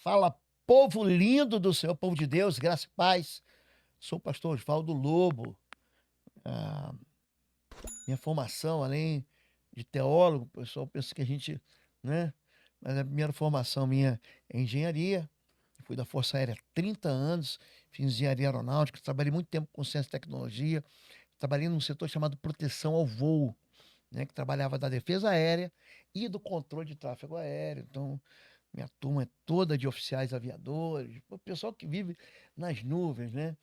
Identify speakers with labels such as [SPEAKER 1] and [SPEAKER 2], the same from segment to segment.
[SPEAKER 1] Fala, povo lindo do Senhor, povo de Deus, graça e paz. Sou o pastor Osvaldo Lobo. Ah, minha formação, além de teólogo, o pessoal pensa que a gente, né? Mas a primeira formação minha é engenharia. Fui da Força Aérea há 30 anos, fiz engenharia aeronáutica, trabalhei muito tempo com ciência e tecnologia, trabalhei num setor chamado proteção ao voo, né? Que trabalhava da defesa aérea e do controle de tráfego aéreo. Então, minha turma é toda de oficiais aviadores, o pessoal que vive nas nuvens, né?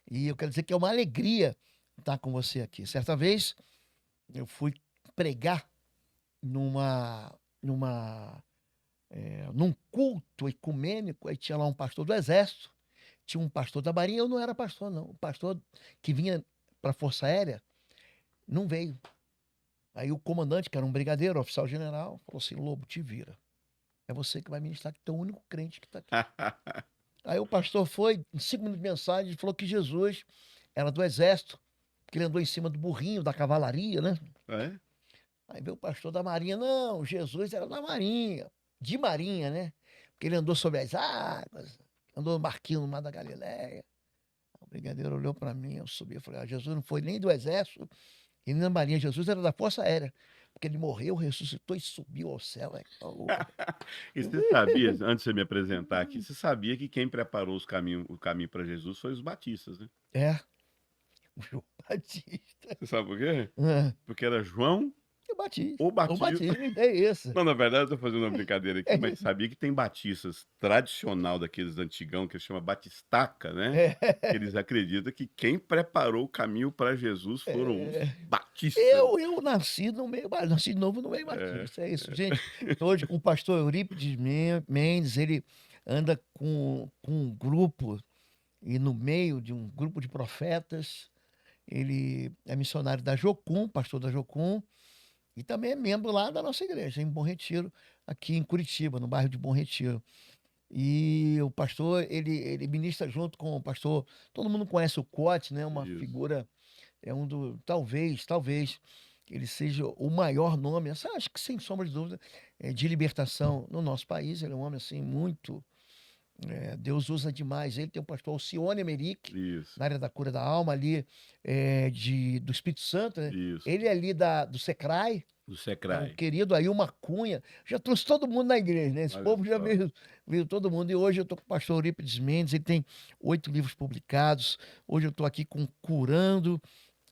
[SPEAKER 1] E eu quero dizer que é uma alegria estar com você aqui. Certa vez eu fui pregar num culto ecumênico, aí tinha lá um pastor do Exército, tinha um pastor da Marinha, eu não era pastor, não. O pastor que vinha para a Força Aérea não veio. Aí o comandante, que era um brigadeiro, oficial general, falou assim: Lobo, te vira. É você que vai ministrar, que tu é o único crente que está aqui. Aí o pastor foi, em 5 minutos de mensagem, falou que Jesus era do exército, que ele andou em cima do burrinho, da cavalaria, né?
[SPEAKER 2] É?
[SPEAKER 1] Aí veio o pastor da marinha, não, Jesus era da marinha, de marinha, né? Porque ele andou sobre as águas, andou no barquinho no mar da Galileia. O brigadeiro olhou para mim, eu subi, eu falei, Jesus não foi nem do exército e nem da marinha, Jesus era da Força Aérea, porque ele morreu, ressuscitou e subiu ao céu. Aí, falou,
[SPEAKER 2] E você sabia, antes de você me apresentar aqui, você sabia que quem preparou o caminho para Jesus foi os batistas, né?
[SPEAKER 1] é, o João Batista.
[SPEAKER 2] Você sabe por quê?
[SPEAKER 1] É,
[SPEAKER 2] Porque era João
[SPEAKER 1] o Batista,
[SPEAKER 2] ou
[SPEAKER 1] o
[SPEAKER 2] Batista.
[SPEAKER 1] Batista, é isso.
[SPEAKER 2] Não, na verdade, eu tô fazendo uma brincadeira aqui, mas
[SPEAKER 1] É,
[SPEAKER 2] sabia que tem batistas tradicional daqueles antigão que chama batistaca, né?
[SPEAKER 1] é,
[SPEAKER 2] Eles acreditam que quem preparou o caminho para Jesus foram os
[SPEAKER 1] é.
[SPEAKER 2] batistas.
[SPEAKER 1] Eu nasci no meio, nasci de novo no meio
[SPEAKER 2] É,
[SPEAKER 1] batista, é isso, gente. Tô hoje com o pastor Eurípides Mendes, ele anda com um grupo, e no meio de um grupo de profetas, ele é missionário da Jocum, pastor da Jocum, e também é membro lá da nossa igreja, em Bom Retiro, aqui em Curitiba, no bairro de Bom Retiro. E o pastor, ele ministra junto com o pastor, todo mundo conhece o Cote, né? Uma
[SPEAKER 2] isso.
[SPEAKER 1] figura, é um do, talvez, ele seja o maior nome, acho que sem sombra de dúvida, de libertação no nosso país. Ele é um homem, assim, muito, Deus usa demais. Ele tem o pastor Alcione Emerick,
[SPEAKER 2] Isso,
[SPEAKER 1] na área da cura da alma, ali, do Espírito Santo, né?
[SPEAKER 2] isso.
[SPEAKER 1] Ele é ali do Secrai,
[SPEAKER 2] Do
[SPEAKER 1] o
[SPEAKER 2] Secrai.
[SPEAKER 1] querido Ailma Cunha, já trouxe todo mundo na igreja, né? Esse
[SPEAKER 2] Olha
[SPEAKER 1] povo já
[SPEAKER 2] só.
[SPEAKER 1] veio todo mundo. E hoje eu estou com o pastor Eurípides Mendes, ele tem 8 livros publicados. Hoje eu estou aqui com Curando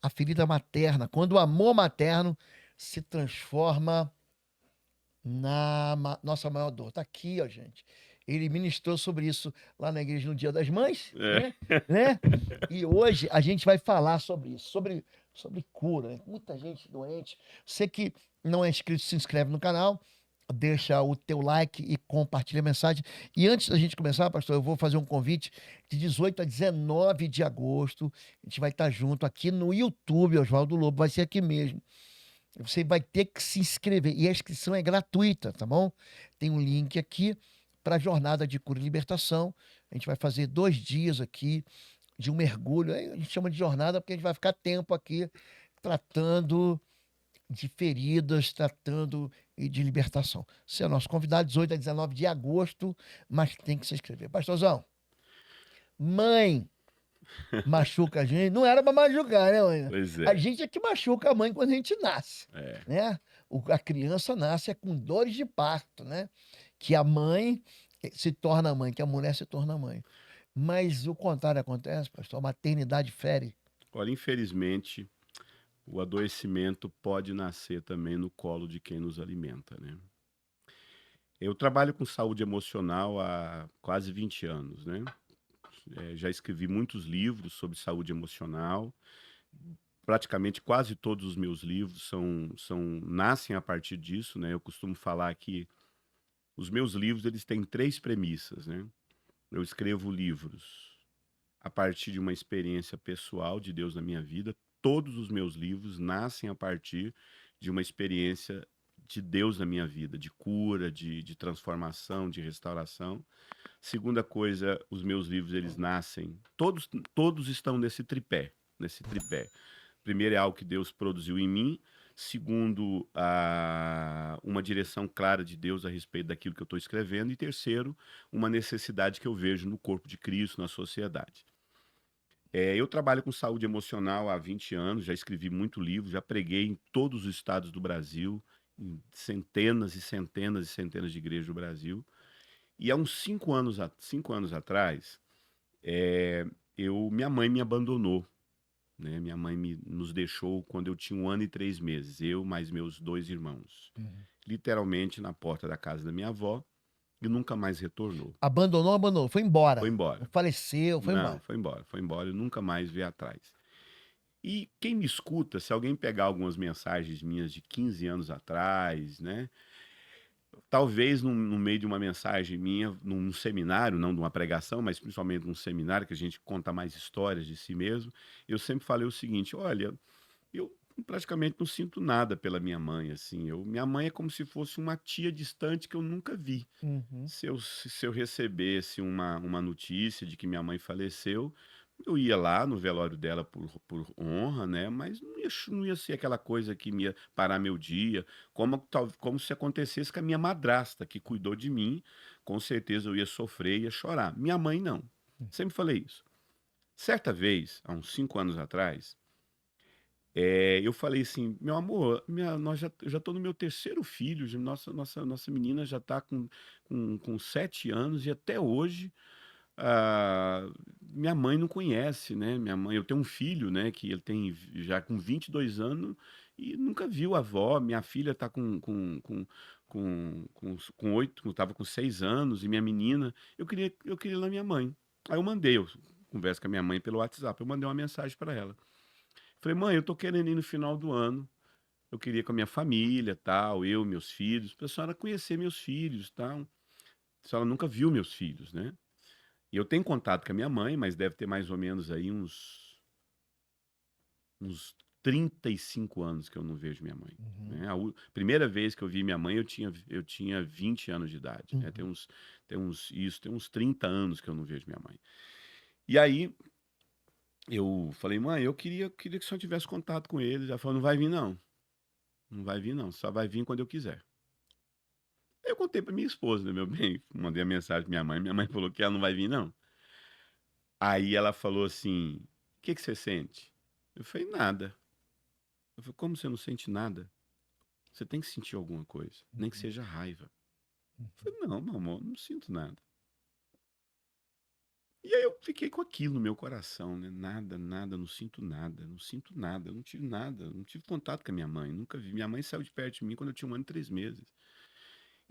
[SPEAKER 1] a Ferida Materna, quando o amor materno se transforma na nossa maior dor. Tá aqui, ó, gente. Ele ministrou sobre isso lá na igreja no Dia das Mães,
[SPEAKER 2] É.
[SPEAKER 1] né? E hoje a gente vai falar sobre isso, sobre cura, né? Muita gente doente. Você que não é inscrito, se inscreve no canal, deixa o teu like e compartilha a mensagem. E antes da gente começar, pastor, eu vou fazer um convite de 18 a 19 de agosto. A gente vai estar junto aqui no YouTube, Oswaldo Lobo, vai ser aqui mesmo. Você vai ter que se inscrever. E a inscrição é gratuita, tá bom? Tem um link aqui para a jornada de cura e libertação. A gente vai fazer 2 dias aqui de um mergulho. Aí a gente chama de jornada porque a gente vai ficar tempo aqui tratando de feridas, tratando de libertação. Você é nosso convidado, 18 a 19 de agosto, mas tem que se inscrever. Pastorzão, mãe machuca a gente. Não era para machucar, né, mãe?
[SPEAKER 2] Pois
[SPEAKER 1] A
[SPEAKER 2] é.
[SPEAKER 1] gente é que machuca a mãe quando a gente nasce,
[SPEAKER 2] É.
[SPEAKER 1] né? A criança nasce com dores de parto, né? Que a mãe se torna mãe, que a mulher se torna mãe. Mas o contrário acontece, pastor. A maternidade fere.
[SPEAKER 2] Olha, infelizmente, o adoecimento pode nascer também no colo de quem nos alimenta, né? Eu trabalho com saúde emocional há quase 20 anos, né? Já escrevi muitos livros sobre saúde emocional. Praticamente quase todos os meus livros nascem a partir disso, né? Eu costumo falar que os meus livros eles têm três premissas, né? Eu escrevo livros a partir de uma experiência pessoal de Deus na minha vida. Todos os meus livros nascem a partir de uma experiência de Deus na minha vida, de cura, de transformação, de restauração. Segunda coisa, os meus livros eles nascem, todos estão nesse tripé, nesse tripé. Primeiro é algo que Deus produziu em mim. Segundo, uma direção clara de Deus a respeito daquilo que eu estou escrevendo. E terceiro, uma necessidade que eu vejo no corpo de Cristo, na sociedade. Eu trabalho com saúde emocional há 20 anos, já escrevi muito livro, já preguei em todos os estados do Brasil, em centenas e centenas e centenas de igrejas do Brasil. E há uns 5 anos atrás, minha mãe me abandonou, né? Minha mãe nos deixou quando eu tinha 1 ano e 3 meses, eu mais meus 2 irmãos.
[SPEAKER 1] Uhum.
[SPEAKER 2] Literalmente na porta da casa da minha avó, e nunca mais retornou.
[SPEAKER 1] Abandonou, foi embora.
[SPEAKER 2] Foi embora.
[SPEAKER 1] Faleceu, foi
[SPEAKER 2] Não,
[SPEAKER 1] embora.
[SPEAKER 2] foi embora e nunca mais veio atrás. E quem me escuta, se alguém pegar algumas mensagens minhas de 15 anos atrás, né? Talvez no meio de uma mensagem minha, num seminário, não de uma pregação, mas principalmente num seminário que a gente conta mais histórias de si mesmo, eu sempre falei o seguinte: olha, eu praticamente não sinto nada pela minha mãe, assim. Minha mãe é como se fosse uma tia distante que eu nunca vi.
[SPEAKER 1] Uhum.
[SPEAKER 2] Se eu recebesse uma notícia de que minha mãe faleceu, eu ia lá no velório dela por honra, né? Mas não ia ser aquela coisa que me ia parar meu dia, como se acontecesse com a minha madrasta, que cuidou de mim. Com certeza eu ia sofrer, ia chorar. Minha mãe não. Sempre falei isso. Certa vez, há uns 5 anos atrás, eu falei assim, meu amor, eu já estou no meu terceiro filho, nossa menina já está com 7 anos e até hoje minha mãe não conhece, né? Minha mãe, eu tenho um filho, né, que ele tem já com 22 anos e nunca viu a avó. Minha filha está com 8, estava com 6 anos, e minha menina, eu queria ir na minha mãe. Aí eu converso com a minha mãe pelo WhatsApp, eu mandei uma mensagem para ela. Falei, mãe, eu tô querendo ir no final do ano. Eu queria ir com a minha família, tal, eu, meus filhos, para a senhora conhecer meus filhos, tal. A senhora nunca viu meus filhos, né? E eu tenho contato com a minha mãe, mas deve ter mais ou menos aí uns 35 anos que eu não vejo minha mãe,
[SPEAKER 1] Uhum.
[SPEAKER 2] né? Primeira vez que eu vi minha mãe, eu tinha 20 anos de idade, né?
[SPEAKER 1] Uhum.
[SPEAKER 2] Tem uns 30 anos que eu não vejo minha mãe. E aí eu falei, mãe, eu queria que o senhor tivesse contato com eles. Ela falou, não vai vir não. Não vai vir não, só vai vir quando eu quiser. Eu contei pra minha esposa, né, meu bem? Mandei a mensagem pra minha mãe falou que ela não vai vir não. Aí ela falou assim, o que que você sente? Eu falei, nada. Eu falei, como você não sente nada? Você tem que sentir alguma coisa, nem que
[SPEAKER 1] Uhum.
[SPEAKER 2] seja raiva.
[SPEAKER 1] Uhum.
[SPEAKER 2] Eu falei, não, meu amor, não sinto nada. E aí eu fiquei com aquilo no meu coração, né? Nada, nada, não sinto nada, não sinto nada, não tive nada, não tive contato com a minha mãe, nunca vi. Minha mãe saiu de perto de mim quando eu tinha 1 ano e 3 meses.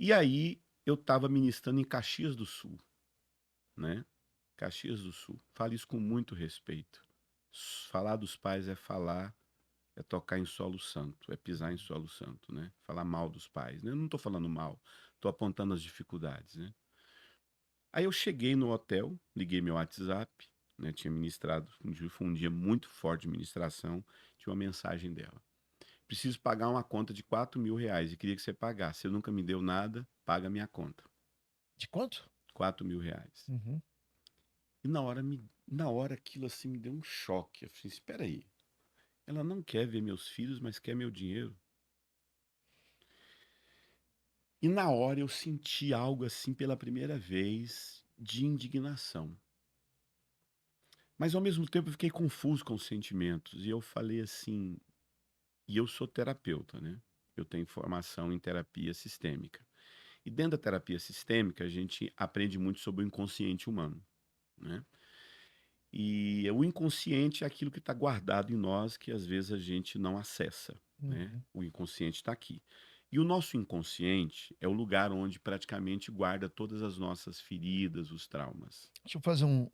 [SPEAKER 2] E aí eu estava ministrando em Caxias do Sul, né? Caxias do Sul. Falo isso com muito respeito. Falar dos pais é falar, é tocar em solo santo, é pisar em solo santo, né? Falar mal dos pais, né? Eu não estou falando mal, estou apontando as dificuldades, né? Aí eu cheguei no hotel, liguei meu WhatsApp, né? Tinha ministrado, foi um dia muito forte de ministração, tinha uma mensagem dela. Preciso pagar uma conta de R$ 4.000 e queria que você pagasse. Você nunca me deu nada, paga a minha conta.
[SPEAKER 1] De quanto?
[SPEAKER 2] R$ 4.000.
[SPEAKER 1] Uhum.
[SPEAKER 2] E na hora aquilo assim me deu um choque. Eu falei, espera aí. Ela não quer ver meus filhos, mas quer meu dinheiro. E na hora eu senti algo assim pela primeira vez de indignação. Mas ao mesmo tempo eu fiquei confuso com os sentimentos. E eu falei assim, e eu sou terapeuta, né? Eu tenho formação em terapia sistêmica. E dentro da terapia sistêmica, a gente aprende muito sobre o inconsciente humano, né? E o inconsciente é aquilo que está guardado em nós, que às vezes a gente não acessa, né?
[SPEAKER 1] Uhum.
[SPEAKER 2] O inconsciente está aqui. E o nosso inconsciente é o lugar onde praticamente guarda todas as nossas feridas, os traumas.
[SPEAKER 1] Deixa eu fazer um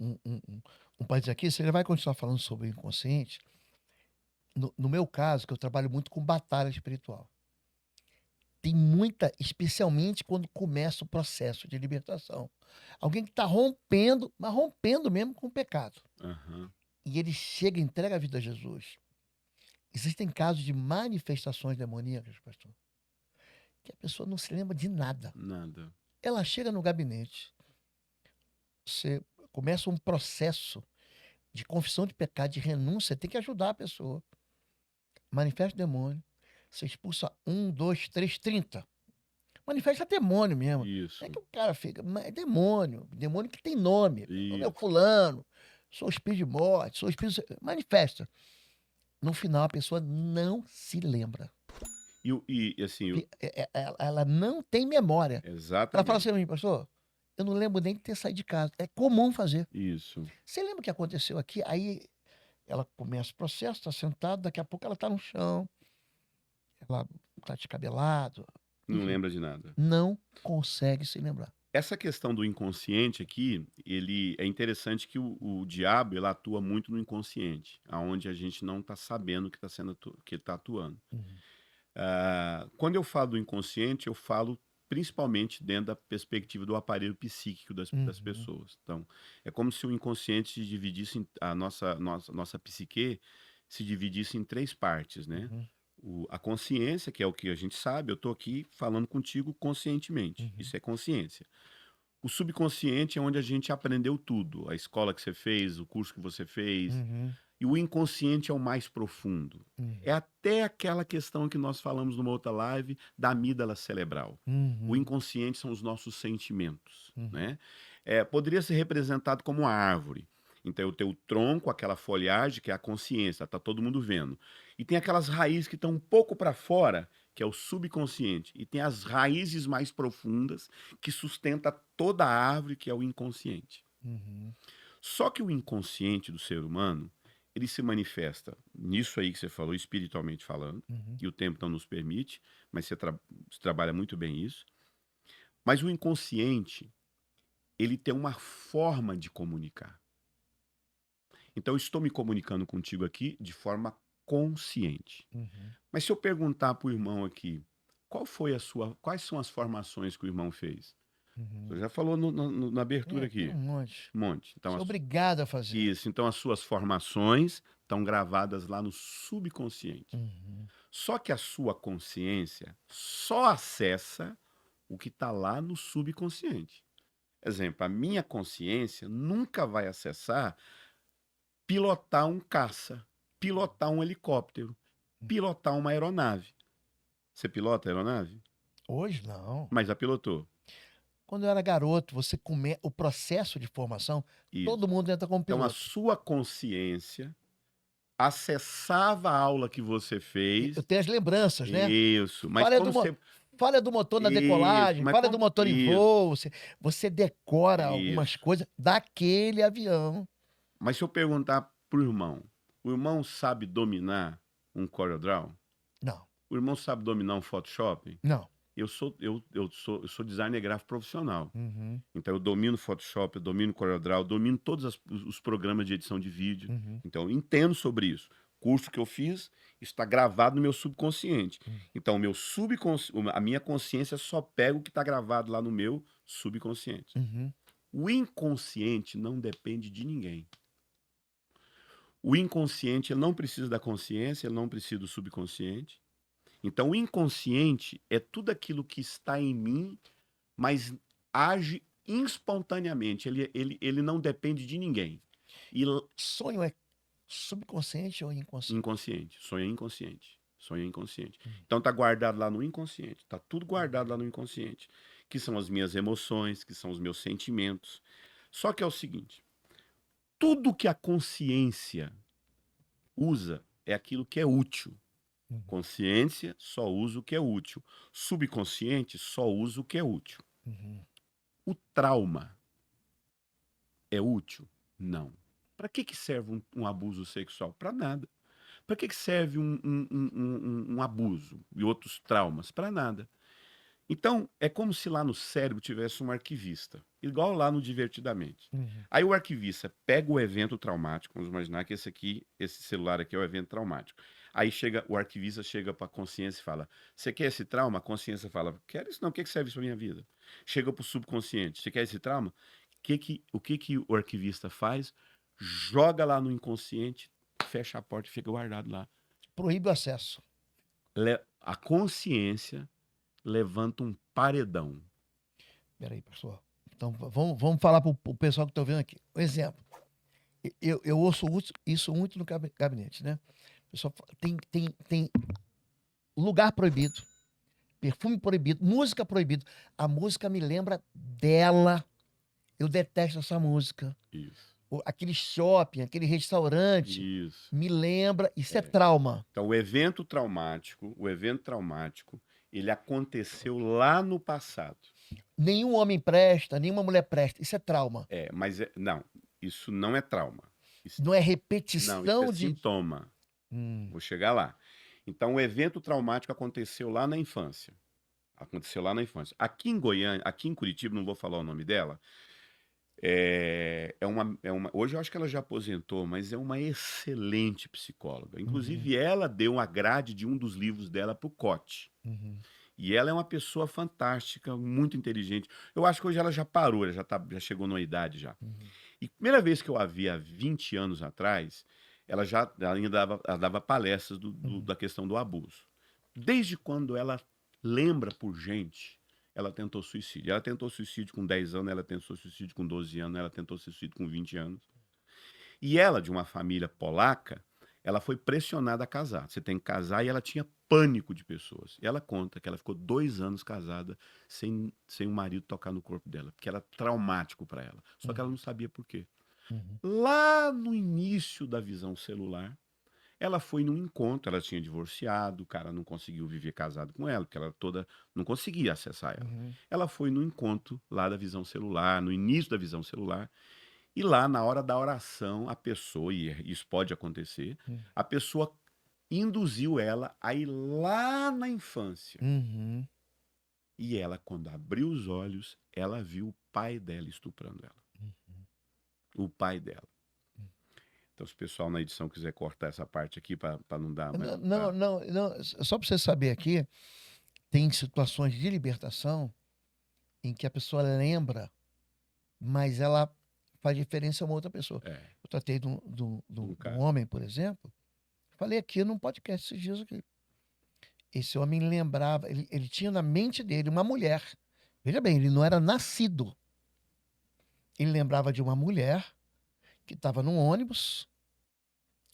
[SPEAKER 1] parênteses aqui. Você já vai continuar falando sobre o inconsciente. No meu caso, que eu trabalho muito com batalha espiritual. Tem muita, especialmente quando começa o processo de libertação. Alguém que está rompendo, mas rompendo mesmo com o pecado.
[SPEAKER 2] Aham,
[SPEAKER 1] E ele chega e entrega a vida a Jesus. Existem casos de manifestações demoníacas, pastor, que a pessoa não se lembra de nada.
[SPEAKER 2] nada.
[SPEAKER 1] Ela chega no gabinete, você começa um processo de confissão de pecado, de renúncia, tem que ajudar a pessoa. Manifesta o demônio. você expulsa 1, 2, 3, 30. Manifesta demônio mesmo. Não
[SPEAKER 2] Isso,
[SPEAKER 1] é que o cara fica, é demônio. Demônio que tem nome. Meu nome é
[SPEAKER 2] isso.
[SPEAKER 1] fulano. Sou espírito de morte, sou espírito. Manifesta. No final, a pessoa não se lembra.
[SPEAKER 2] Assim,
[SPEAKER 1] Ela não tem memória. Ela fala assim
[SPEAKER 2] exatamente.
[SPEAKER 1] pra mim, pastor, eu não lembro nem de ter saído de casa. É comum fazer.
[SPEAKER 2] Isso.
[SPEAKER 1] Você lembra o que aconteceu aqui? Aí ela começa o processo, está sentada, daqui a pouco ela está no chão, ela está descabelado,
[SPEAKER 2] Não
[SPEAKER 1] enfim,
[SPEAKER 2] lembra de nada.
[SPEAKER 1] não consegue se lembrar.
[SPEAKER 2] Essa questão do inconsciente aqui, ele é interessante que o diabo ele atua muito no inconsciente, aonde a gente não está sabendo que está atuando.
[SPEAKER 1] Uhum,
[SPEAKER 2] Quando eu falo do inconsciente, eu falo principalmente dentro da perspectiva do aparelho psíquico das
[SPEAKER 1] uhum,
[SPEAKER 2] pessoas. Então, é como se o inconsciente se dividisse, a nossa psique se dividisse em três partes, né?
[SPEAKER 1] uhum,
[SPEAKER 2] A consciência, que é o que a gente sabe, eu estou aqui falando contigo conscientemente.
[SPEAKER 1] uhum,
[SPEAKER 2] Isso é consciência. O subconsciente é onde a gente aprendeu tudo. A escola que você fez, o curso que você fez.
[SPEAKER 1] uhum,
[SPEAKER 2] E o inconsciente é o mais profundo.
[SPEAKER 1] uhum,
[SPEAKER 2] É até aquela questão que nós falamos numa outra live da amígdala cerebral. O
[SPEAKER 1] uhum,
[SPEAKER 2] inconsciente são os nossos sentimentos,
[SPEAKER 1] uhum,
[SPEAKER 2] né? Poderia ser representado como uma árvore. Então, eu tenho o tronco, aquela folhagem, que é a consciência, tá todo mundo vendo. E tem aquelas raízes que estão um pouco para fora, que é o subconsciente. E tem as raízes mais profundas, que sustenta toda a árvore, que é o inconsciente.
[SPEAKER 1] uhum,
[SPEAKER 2] Só que o inconsciente do ser humano, ele se manifesta nisso aí que você falou, espiritualmente falando,
[SPEAKER 1] uhum,
[SPEAKER 2] e o tempo não nos permite, mas você trabalha muito bem isso. Mas o inconsciente, ele tem uma forma de comunicar. Então, eu estou me comunicando contigo aqui de forma consciente.
[SPEAKER 1] uhum,
[SPEAKER 2] Mas se eu perguntar para o irmão aqui, quais são as formações que o irmão fez?
[SPEAKER 1] uhum.
[SPEAKER 2] Você já falou na abertura
[SPEAKER 1] Tem um
[SPEAKER 2] aqui,
[SPEAKER 1] monte.
[SPEAKER 2] um monte. Então,
[SPEAKER 1] Sou obrigado a fazer.
[SPEAKER 2] isso, então as suas formações estão gravadas lá no subconsciente.
[SPEAKER 1] Uhum,
[SPEAKER 2] Só que a sua consciência só acessa o que está lá no subconsciente. Exemplo, a minha consciência nunca vai acessar pilotar um caça, pilotar um helicóptero,
[SPEAKER 1] uhum.
[SPEAKER 2] pilotar uma aeronave. Você pilota a aeronave?
[SPEAKER 1] Hoje, não.
[SPEAKER 2] Mas já pilotou.
[SPEAKER 1] Quando eu era garoto, o processo de formação, todo
[SPEAKER 2] Isso.
[SPEAKER 1] mundo entra como
[SPEAKER 2] Então a
[SPEAKER 1] piloto.
[SPEAKER 2] sua consciência acessava a aula que você
[SPEAKER 1] Eu
[SPEAKER 2] fez.
[SPEAKER 1] tenho as lembranças, né?
[SPEAKER 2] Isso. Mas
[SPEAKER 1] Falha
[SPEAKER 2] como
[SPEAKER 1] do, mo-
[SPEAKER 2] você.
[SPEAKER 1] falha do motor na
[SPEAKER 2] Isso,
[SPEAKER 1] decolagem,
[SPEAKER 2] mas
[SPEAKER 1] falha do
[SPEAKER 2] como.
[SPEAKER 1] motor em
[SPEAKER 2] Isso,
[SPEAKER 1] voo. Você decora algumas
[SPEAKER 2] isso.
[SPEAKER 1] coisas daquele avião.
[SPEAKER 2] Mas se eu perguntar pro irmão, o irmão sabe dominar um CorelDRAW?
[SPEAKER 1] Não,
[SPEAKER 2] O irmão sabe dominar um Photoshop?
[SPEAKER 1] não.
[SPEAKER 2] Eu sou designer gráfico profissional.
[SPEAKER 1] Uhum,
[SPEAKER 2] Então eu domino Photoshop, eu domino CorelDRAW, eu domino todos os programas de edição de vídeo.
[SPEAKER 1] uhum,
[SPEAKER 2] Então eu entendo sobre isso. Curso que eu fiz está gravado no meu subconsciente.
[SPEAKER 1] uhum,
[SPEAKER 2] Então a minha consciência só pega o que está gravado lá no meu subconsciente.
[SPEAKER 1] uhum,
[SPEAKER 2] O inconsciente não depende de ninguém. O inconsciente ele não precisa da consciência, ele não precisa do subconsciente. Então, o inconsciente é tudo aquilo que está em mim, mas age espontaneamente. Ele não depende de ninguém. E
[SPEAKER 1] Sonho é subconsciente ou inconsciente?
[SPEAKER 2] inconsciente, sonho é inconsciente. Sonho é inconsciente.
[SPEAKER 1] Uhum,
[SPEAKER 2] Então, está guardado lá no inconsciente. Está tudo guardado lá no inconsciente. Que são as minhas emoções, que são os meus sentimentos. Só que é o seguinte: tudo que a consciência usa é aquilo que é útil.
[SPEAKER 1] uhum,
[SPEAKER 2] Consciência só usa o que é útil. Subconsciente só usa o que é útil.
[SPEAKER 1] uhum.
[SPEAKER 2] O trauma é útil? Não. Para que serve um abuso sexual? Para nada. Para que serve um abuso e outros traumas? Para nada. Então, é como se lá no cérebro tivesse um arquivista, igual lá no Divertidamente.
[SPEAKER 1] Uhum.
[SPEAKER 2] Aí o arquivista pega o evento traumático, vamos imaginar que esse celular aqui é o evento traumático. Aí o arquivista chega para a consciência e fala: você quer esse trauma? A consciência fala: quero isso não, o que serve isso para minha vida? Chega para o subconsciente: você quer esse trauma? O que o arquivista faz? Joga lá no inconsciente, fecha a porta e fica guardado lá.
[SPEAKER 1] Proíbe o acesso.
[SPEAKER 2] A consciência levanta um paredão.
[SPEAKER 1] Peraí, pastor. Então, vamos falar para o pessoal que está vendo aqui. Um exemplo. Eu ouço isso muito no gabinete, né? O pessoal tem lugar proibido, perfume proibido, música proibido. A música me lembra dela. Eu detesto essa música.
[SPEAKER 2] Isso.
[SPEAKER 1] Aquele shopping, aquele restaurante,
[SPEAKER 2] Isso.
[SPEAKER 1] me lembra. Isso é
[SPEAKER 2] É.
[SPEAKER 1] trauma.
[SPEAKER 2] Então, o evento traumático, ele aconteceu lá no passado.
[SPEAKER 1] Nenhum homem presta, nenhuma mulher presta. Isso é trauma.
[SPEAKER 2] Mas não, isso não é trauma. Isso,
[SPEAKER 1] Não é
[SPEAKER 2] não, isso
[SPEAKER 1] repetição
[SPEAKER 2] é
[SPEAKER 1] de.
[SPEAKER 2] sintoma. Vou chegar lá. Então, o evento traumático aconteceu lá na infância. Aqui em Goiânia, aqui em Curitiba, não vou falar o nome dela. Hoje eu acho que ela já aposentou, mas é uma excelente psicóloga. Inclusive, ela deu a grade de um dos livros dela para o Cote. E ela é uma pessoa fantástica, muito inteligente. Eu acho que hoje ela já parou, já chegou numa idade já. E a primeira vez que eu a vi há 20 anos atrás, ela ainda dava palestras da questão do abuso. Desde quando ela lembra por gente, ela tentou suicídio. Ela tentou suicídio com 10 anos, ela tentou suicídio com 12 anos, ela tentou suicídio com 20 anos. E ela, de uma família polaca, ela foi pressionada a casar. Você tem que casar, e ela tinha pânico de pessoas. E ela conta que ela ficou 2 anos casada sem o marido tocar no corpo dela, porque era traumático para ela. Só que ela não sabia por quê. Lá no início da visão celular, ela foi num encontro, ela tinha divorciado, o cara não conseguiu viver casado com ela, porque ela não conseguia acessar ela. Ela foi no encontro lá da visão celular, no início da visão celular, e lá na hora da oração, a pessoa, e isso pode acontecer, a pessoa induziu ela a ir lá na infância. E ela, quando abriu os olhos, ela viu o pai dela estuprando ela. O pai dela. Então, se o pessoal na edição quiser cortar essa parte aqui para não dar...
[SPEAKER 1] Não. Só para você saber aqui, tem situações de libertação em que a pessoa lembra, mas ela faz diferença a uma outra pessoa. Eu tratei de um homem, por exemplo, falei aqui num podcast esses dias aqui. Esse homem lembrava, ele tinha na mente dele uma mulher. Veja bem, ele não era nascido. Ele lembrava de uma mulher que estava num ônibus.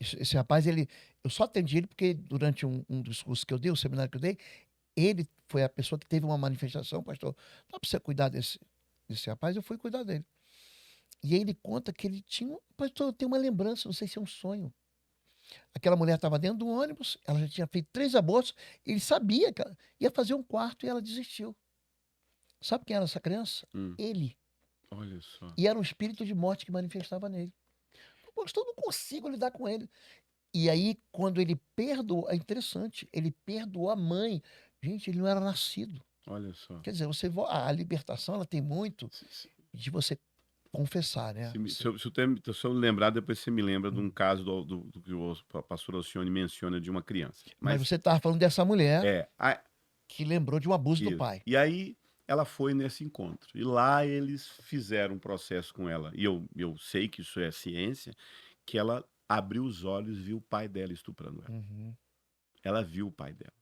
[SPEAKER 1] Esse rapaz, eu só atendi ele porque durante um dos cursos que eu dei, um seminário que eu dei, ele foi a pessoa que teve uma manifestação, pastor, dá para você cuidar desse rapaz? Eu fui cuidar dele. E aí ele conta que ele tinha, pastor, eu tenho uma lembrança, não sei se é um sonho. Aquela mulher estava dentro do ônibus, ela já tinha feito 3 abortos, ele sabia que ela ia fazer um quarto e ela desistiu. Sabe quem era essa criança? Ele.
[SPEAKER 2] Olha só.
[SPEAKER 1] E era um espírito de morte que manifestava nele. Pastor, eu não consigo lidar com ele. E aí, quando ele perdoou, é interessante, ele perdoou a mãe. Gente, ele não era nascido.
[SPEAKER 2] Olha só.
[SPEAKER 1] Quer dizer, a libertação, ela tem muito de você confessar, né?
[SPEAKER 2] Se eu lembrar, depois você me lembra de um caso do que o pastor Alcione menciona de uma criança.
[SPEAKER 1] Mas você estava falando dessa mulher
[SPEAKER 2] É.
[SPEAKER 1] que lembrou de um abuso do pai.
[SPEAKER 2] E aí, ela foi nesse encontro. E lá eles fizeram um processo com ela. E eu sei que isso é ciência, que ela abriu os olhos e viu o pai dela estuprando ela. Ela viu o pai dela.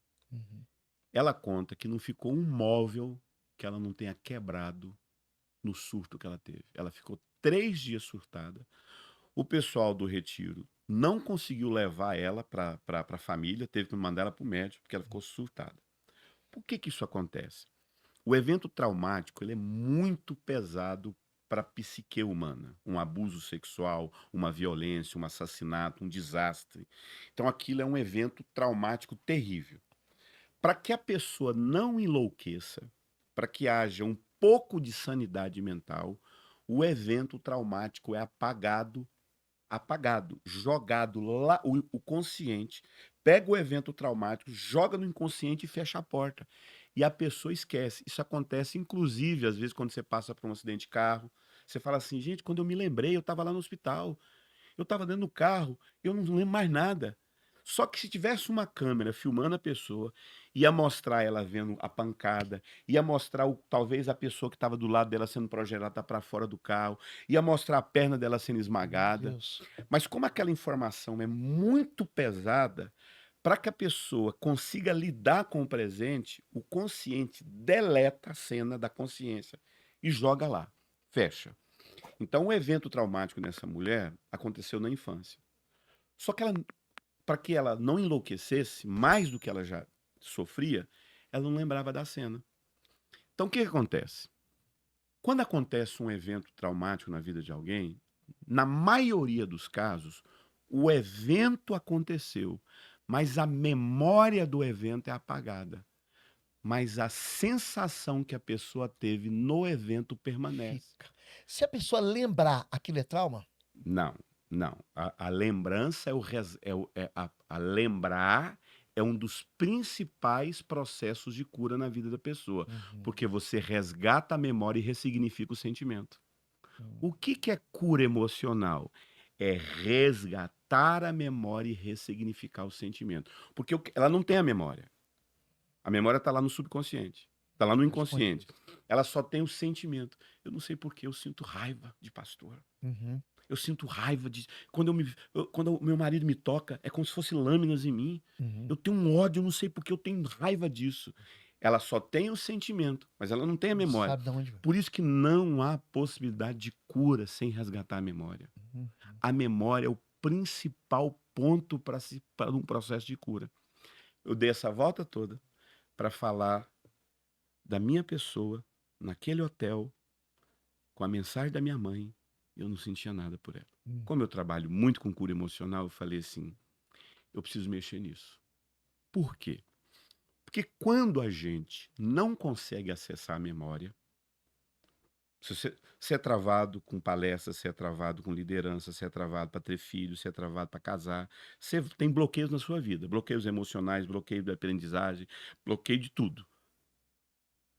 [SPEAKER 2] Ela conta que não ficou um móvel que ela não tenha quebrado no surto que ela teve. Ela ficou 3 dias surtada. O pessoal do retiro não conseguiu levar ela para a família, teve que mandar ela para o médico, porque ela ficou surtada. Por que isso acontece? O evento traumático ele é muito pesado para a psique humana. Um abuso sexual, uma violência, um assassinato, um desastre. Então aquilo é um evento traumático terrível. Para que a pessoa não enlouqueça, para que haja um pouco de sanidade mental, o evento traumático é apagado, jogado lá, o consciente pega o evento traumático, joga no inconsciente e fecha a porta. E a pessoa esquece. Isso acontece, inclusive, às vezes, quando você passa por um acidente de carro, você fala assim, gente, quando eu me lembrei, eu estava lá no hospital, eu estava dentro do carro, eu não lembro mais nada. Só que se tivesse uma câmera filmando a pessoa, ia mostrar ela vendo a pancada, ia mostrar talvez a pessoa que estava do lado dela sendo projetada para fora do carro, ia mostrar a perna dela sendo esmagada. Mas como aquela informação é muito pesada, para que a pessoa consiga lidar com o presente, o consciente deleta a cena da consciência e joga lá, fecha. Então o evento traumático nessa mulher aconteceu na infância. Só que ela, para que ela não enlouquecesse mais do que ela já sofria, ela não lembrava da cena. Então, o que acontece? Quando acontece um evento traumático na vida de alguém, na maioria dos casos, o evento aconteceu, mas a memória do evento é apagada. Mas a sensação que a pessoa teve no evento permanece.
[SPEAKER 1] Fica. Se a pessoa lembrar, aquilo é trauma?
[SPEAKER 2] Não, não. A lembrança a lembrar é um dos principais processos de cura na vida da pessoa, porque você resgata a memória e ressignifica o sentimento. O que é cura emocional? É resgatar a memória e ressignificar o sentimento. Porque ela não tem a memória. A memória está lá no subconsciente, está lá no inconsciente. Ela só tem o sentimento. Eu não sei por que eu sinto raiva de pastor.
[SPEAKER 1] Uhum.
[SPEAKER 2] Eu sinto raiva de. Quando o meu marido me toca, é como se fosse lâminas em mim.
[SPEAKER 1] Uhum.
[SPEAKER 2] Eu tenho um ódio, eu não sei por que eu tenho raiva disso. Ela só tem o sentimento, mas ela não tem a
[SPEAKER 1] Não
[SPEAKER 2] memória.
[SPEAKER 1] sabe de onde vem.
[SPEAKER 2] Por isso que não há possibilidade de cura sem resgatar a memória.
[SPEAKER 1] Uhum.
[SPEAKER 2] A memória é o principal ponto para um processo de cura. Eu dei essa volta toda para falar da minha pessoa naquele hotel com a mensagem da minha mãe. Eu não sentia nada por ela. Como eu trabalho muito com cura emocional, eu falei assim, eu preciso mexer nisso. Por quê? Porque quando a gente não consegue acessar a memória, se você é travado com palestras, você é travado com liderança, você é travado para ter filhos, você é travado para casar, você tem bloqueios na sua vida, bloqueios emocionais, bloqueio da aprendizagem, bloqueio de tudo.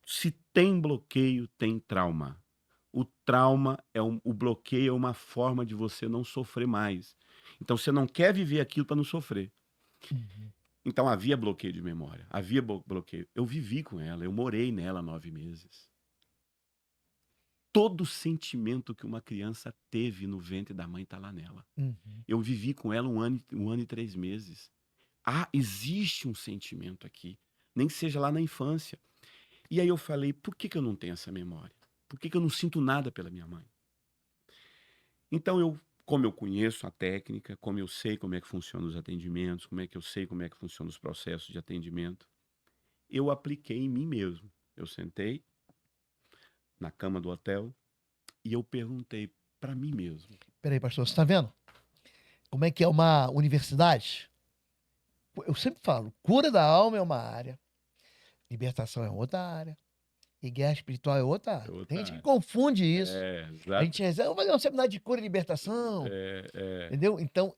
[SPEAKER 2] Se tem bloqueio, tem trauma. O trauma o bloqueio é uma forma de você não sofrer mais. Então você não quer viver aquilo para não sofrer. Então havia bloqueio de memória, havia bloqueio. Eu vivi com ela, eu morei nela 9 meses. Todo sentimento que uma criança teve no ventre da mãe está lá nela. Eu vivi com ela um ano e 3 meses. Existe um sentimento aqui, nem que seja lá na infância. E aí eu falei, por que eu não tenho essa memória? Por que eu não sinto nada pela minha mãe? Então, como eu conheço a técnica, como eu sei como é que funcionam os atendimentos, como é que eu sei como é que funcionam os processos de atendimento, eu apliquei em mim mesmo. Eu sentei na cama do hotel e eu perguntei para mim mesmo.
[SPEAKER 1] Peraí, pastor, você está vendo? Como é que é uma universidade? Eu sempre falo, cura da alma é uma área, libertação é outra área, e guerra espiritual é outra área.
[SPEAKER 2] outra
[SPEAKER 1] Tem gente que
[SPEAKER 2] área.
[SPEAKER 1] confunde isso. A
[SPEAKER 2] Exato.
[SPEAKER 1] gente reserva, vamos fazer um seminário de cura e libertação, entendeu? Então,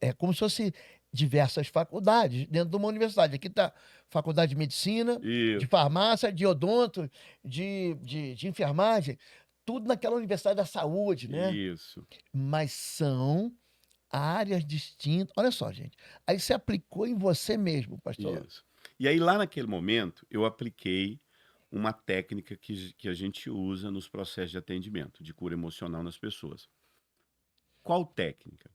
[SPEAKER 1] é como se fosse diversas faculdades dentro de uma universidade. Aqui está faculdade de medicina, de
[SPEAKER 2] Isso.
[SPEAKER 1] farmácia, de odonto, de enfermagem, tudo naquela universidade da saúde, né?
[SPEAKER 2] Isso.
[SPEAKER 1] Mas são áreas distintas. Olha só, gente. Aí você aplicou em você mesmo, pastor.
[SPEAKER 2] Isso. E aí, lá naquele momento, eu apliquei uma técnica que a gente usa nos processos de atendimento, de cura emocional nas pessoas. Qual técnica?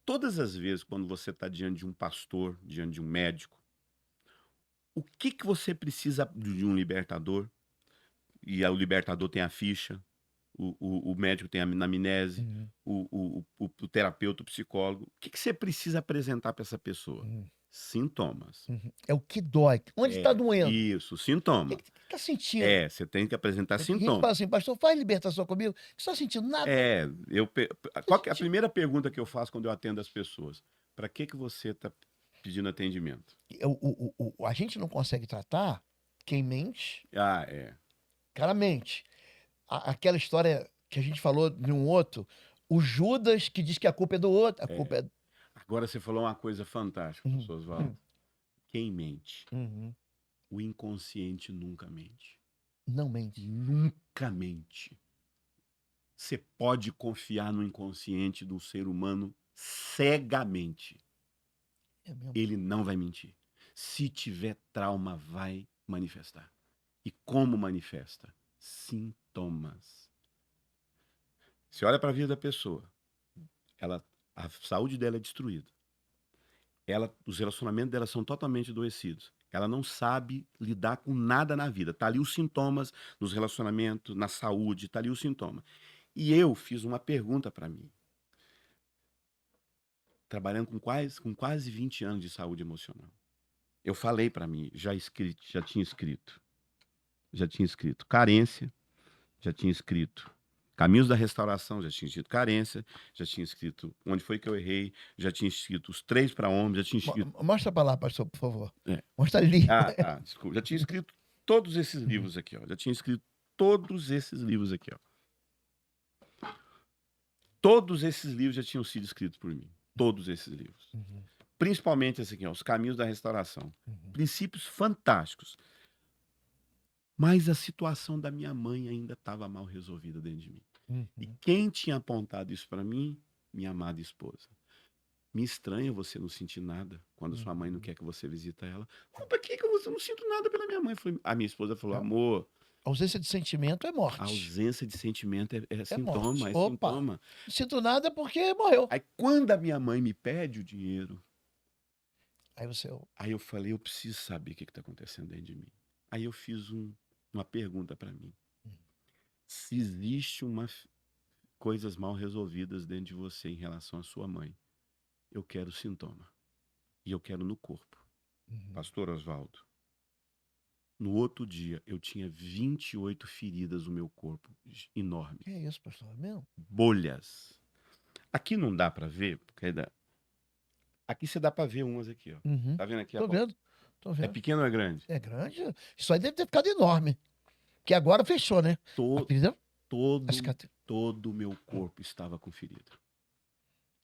[SPEAKER 2] Todas as vezes quando você está diante de um pastor, diante de um médico, o que você precisa de um libertador? E o libertador tem a ficha, o médico tem a anamnese, o terapeuta, o psicólogo. O que você precisa apresentar para essa pessoa? Sintomas.
[SPEAKER 1] É o que dói. Onde está doendo?
[SPEAKER 2] Isso,
[SPEAKER 1] O
[SPEAKER 2] sintoma.
[SPEAKER 1] que está sentindo?
[SPEAKER 2] Você tem que apresentar
[SPEAKER 1] Tem gente que fala
[SPEAKER 2] sintomas.
[SPEAKER 1] assim, pastor, faz libertação comigo. O que você está sentindo? Nada.
[SPEAKER 2] Qual que é a primeira pergunta que eu faço quando eu atendo as pessoas? Para que você está pedindo atendimento?
[SPEAKER 1] A gente não consegue tratar quem mente,
[SPEAKER 2] É.
[SPEAKER 1] claramente. Aquela história que a gente falou de um outro, o Judas que diz que a culpa é do outro, a culpa é...
[SPEAKER 2] Agora você falou uma coisa fantástica, pastor Oswaldo. Quem mente? O inconsciente nunca mente.
[SPEAKER 1] Não mente.
[SPEAKER 2] Nunca mente. Você pode confiar no inconsciente do ser humano cegamente. Ele não vai mentir. Se tiver trauma, vai manifestar. E como manifesta? Sintomas. Você olha para a vida da pessoa, a saúde dela é destruída. Os relacionamentos dela são totalmente adoecidos. Ela não sabe lidar com nada na vida. Tá ali os sintomas nos relacionamentos, na saúde, tá ali os sintomas. E eu fiz uma pergunta para mim. Trabalhando com quase 20 anos de saúde emocional. eu falei para mim, já tinha escrito carência, já tinha escrito caminhos da restauração, já tinha escrito carência, já tinha escrito onde foi que eu errei, já tinha escrito os 3 para homens, já tinha escrito.
[SPEAKER 1] Mostra para lá, pastor, por favor.
[SPEAKER 2] É.
[SPEAKER 1] Mostra ali.
[SPEAKER 2] Ah, tá, desculpa. Já tinha escrito todos esses livros aqui, ó. Já tinha escrito todos esses livros aqui, ó. Todos esses livros já tinham sido escritos por mim. Todos esses livros.
[SPEAKER 1] Uhum,
[SPEAKER 2] Principalmente esse aqui, ó, Os Caminhos da Restauração.
[SPEAKER 1] uhum,
[SPEAKER 2] Princípios fantásticos. Mas a situação da minha mãe ainda estava mal resolvida dentro de mim. E
[SPEAKER 1] uhum.
[SPEAKER 2] quem tinha apontado isso para mim? Minha amada esposa. Me estranha você não sentir nada quando sua mãe não quer que você visita ela. Por que que eu não sinto nada pela minha mãe? A minha esposa falou, amor,
[SPEAKER 1] Ausência de sentimento é
[SPEAKER 2] a
[SPEAKER 1] morte.
[SPEAKER 2] ausência de sentimento é
[SPEAKER 1] É
[SPEAKER 2] sintoma,
[SPEAKER 1] morte.
[SPEAKER 2] é
[SPEAKER 1] Opa,
[SPEAKER 2] sintoma.
[SPEAKER 1] não sinto nada porque morreu.
[SPEAKER 2] Aí quando a minha mãe me pede o dinheiro,
[SPEAKER 1] Aí você,
[SPEAKER 2] aí eu falei, eu preciso saber o que está acontecendo dentro de mim. Aí eu fiz uma pergunta para mim. Se existe coisas mal resolvidas dentro de você em relação à sua mãe, eu quero sintoma. E eu quero no corpo. Pastor Oswaldo, no outro dia eu tinha 28 feridas no meu corpo, enormes.
[SPEAKER 1] que é isso, pastor? É mesmo?
[SPEAKER 2] Bolhas. Aqui não dá para ver, porque aqui você dá para ver umas aqui, ó.
[SPEAKER 1] Uhum.
[SPEAKER 2] Tá vendo aqui?
[SPEAKER 1] Tô vendo, tô
[SPEAKER 2] É
[SPEAKER 1] vendo.
[SPEAKER 2] pequeno ou é grande?
[SPEAKER 1] É grande. Isso aí deve ter ficado enorme. Que agora fechou, né? A ferida, a cicatriz.
[SPEAKER 2] Todo o meu corpo estava com ferida.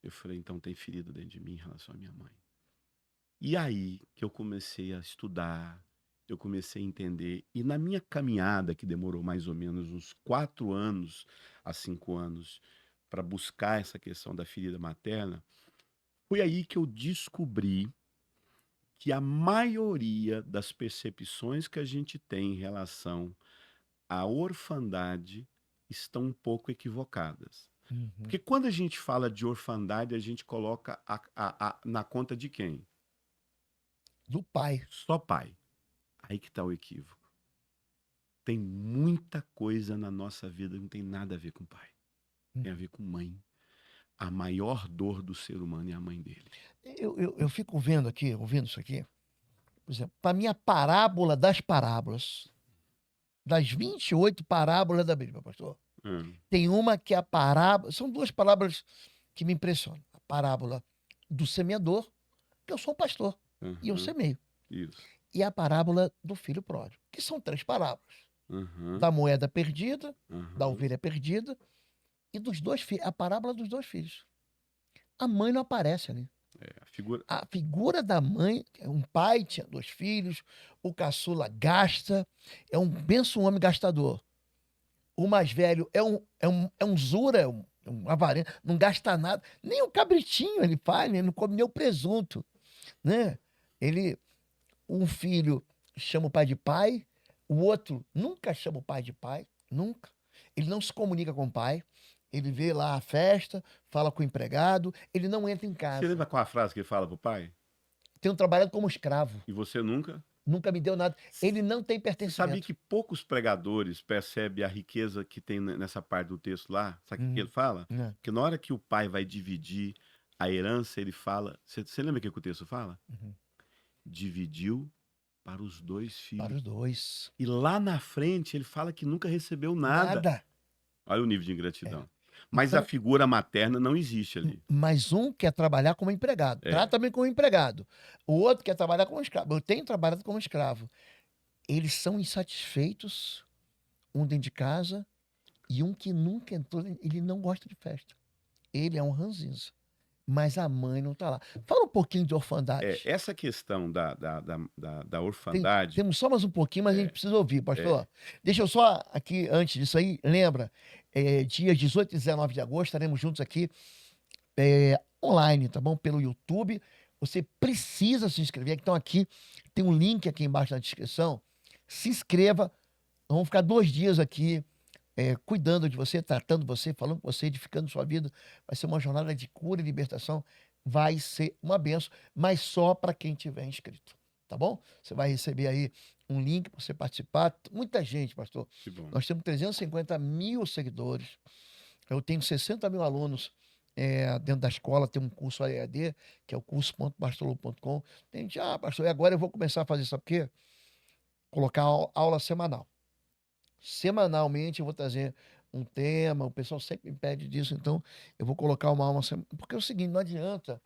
[SPEAKER 2] Eu falei, então tem ferida dentro de mim em relação à minha mãe. E aí que eu comecei a estudar, eu comecei a entender. E na minha caminhada, que demorou mais ou menos uns 4 anos a 5 anos, para buscar essa questão da ferida materna, foi aí que eu descobri que a maioria das percepções que a gente tem em relação à orfandade estão um pouco equivocadas.
[SPEAKER 1] Uhum.
[SPEAKER 2] Porque quando a gente fala de orfandade, a gente coloca na conta de quem?
[SPEAKER 1] Do pai.
[SPEAKER 2] Só pai. Aí que está o equívoco. Tem muita coisa na nossa vida que não tem nada a ver com pai. Tem a ver com mãe. A maior dor do ser humano é a mãe dele.
[SPEAKER 1] Eu fico vendo aqui, ouvindo isso aqui. Por exemplo, para mim, a parábola das parábolas, das 28 parábolas da Bíblia, pastor, tem uma que é a parábola. São 2 parábolas que me impressionam. A parábola do semeador, que eu sou um pastor e eu semeio.
[SPEAKER 2] Isso.
[SPEAKER 1] E a parábola do filho pródigo, que são 3 parábolas. Da moeda perdida, da ovelha perdida e dos 2 filhos. A parábola dos 2 filhos. A mãe não aparece ali. A figura da mãe, um pai tinha 2 filhos, o caçula gasta, é um homem gastador. O mais velho é um zura, é um avarento, não gasta nada. Nem o cabritinho ele faz, ele não come nem o presunto, né? Um filho chama o pai de pai, o outro nunca chama o pai de pai, nunca. Ele não se comunica com o pai, ele vê lá a festa, fala com o empregado, ele não entra em
[SPEAKER 2] Você
[SPEAKER 1] casa.
[SPEAKER 2] lembra qual a frase que ele fala pro pai?
[SPEAKER 1] Tenho trabalhado como escravo,
[SPEAKER 2] E você nunca?
[SPEAKER 1] nunca me deu nada. Ele não tem
[SPEAKER 2] Você
[SPEAKER 1] pertencimento.
[SPEAKER 2] sabia que poucos pregadores percebem a riqueza que tem nessa parte do texto lá? Sabe o que ele fala?
[SPEAKER 1] Não.
[SPEAKER 2] Que na hora que o pai vai dividir a herança, ele fala... Você lembra o que o texto fala? Dividiu para os 2 filhos.
[SPEAKER 1] Para os 2.
[SPEAKER 2] E lá na frente ele fala que nunca recebeu nada.
[SPEAKER 1] Nada.
[SPEAKER 2] Olha o nível de ingratidão. Mas a figura materna não existe ali.
[SPEAKER 1] Mas um quer trabalhar como empregado. Trata também como empregado. O outro quer trabalhar como escravo. Eu tenho trabalhado como escravo. Eles são insatisfeitos, um dentro de casa, e um que nunca entrou, ele não gosta de festa. Ele é um ranzinza. Mas a mãe não está lá. Fala um pouquinho de orfandade.
[SPEAKER 2] Essa questão da orfandade...
[SPEAKER 1] Temos só mais um pouquinho, mas a gente precisa ouvir, pastor. Deixa eu só aqui, antes disso aí, lembra, dias 18 e 19 de agosto, estaremos juntos aqui online, tá bom? Pelo YouTube. Você precisa se inscrever. Então aqui, tem um link aqui embaixo na descrição. Se inscreva. Vamos ficar 2 dias aqui cuidando de você, tratando você, falando com você, edificando sua vida. Vai ser uma jornada de cura e libertação. Vai ser uma benção, mas só para quem tiver inscrito, tá bom? Você vai receber aí um link para você participar. Muita gente, pastor.
[SPEAKER 2] Que bom.
[SPEAKER 1] Nós temos 350 mil seguidores. Eu tenho 60 mil alunos dentro da escola tem um curso EAD, que é o curso.pastorlu.com. Tem gente, pastor, e agora eu vou começar a fazer, sabe o quê? Colocar aula semanal. Semanalmente eu vou trazer um tema, o pessoal sempre me pede disso, então eu vou colocar uma aula semanal. Porque é o seguinte, não adianta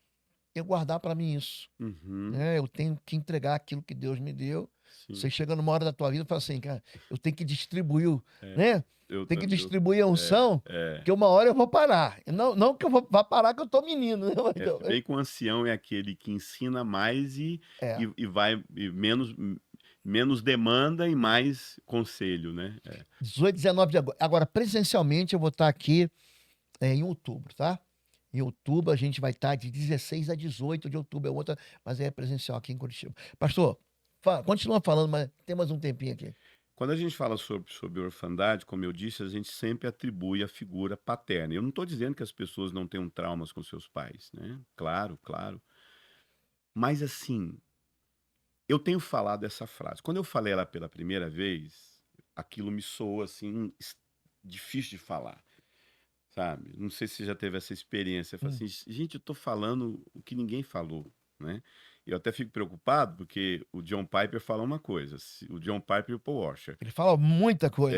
[SPEAKER 1] eu guardar para mim isso,
[SPEAKER 2] Uhum.
[SPEAKER 1] né? Eu tenho que entregar aquilo que Deus me deu. Você
[SPEAKER 2] Sim.
[SPEAKER 1] chega numa hora da tua vida e fala assim, cara, eu tenho que distribuir,
[SPEAKER 2] É.
[SPEAKER 1] né?
[SPEAKER 2] Eu
[SPEAKER 1] Tem que
[SPEAKER 2] também.
[SPEAKER 1] distribuir a unção, que uma hora eu vou parar. Não que eu vá parar que eu tô menino, né?
[SPEAKER 2] Se bem que o ancião é aquele que ensina mais e
[SPEAKER 1] É.
[SPEAKER 2] vai menos demanda e mais conselho, né?
[SPEAKER 1] 18, 19 de agosto. Agora, presencialmente, eu vou estar aqui em outubro, tá? Em outubro, a gente vai estar de 16 a 18 de outubro, é outra, mas é presencial aqui em Curitiba. Pastor, continua falando, mas tem mais um tempinho aqui.
[SPEAKER 2] Quando a gente fala sobre orfandade, como eu disse, a gente sempre atribui a figura paterna. Eu não estou dizendo que as pessoas não tenham traumas com seus pais, né? Claro, claro. Mas assim, eu tenho falado essa frase. Quando eu falei ela pela primeira vez, aquilo me soou assim, difícil de falar, sabe? Não sei se você já teve essa experiência. Fala assim, gente, eu tô falando o que ninguém falou, né? Eu até fico preocupado porque o John Piper fala uma coisa, o John Piper e o Paul Washer.
[SPEAKER 1] Ele fala muita coisa.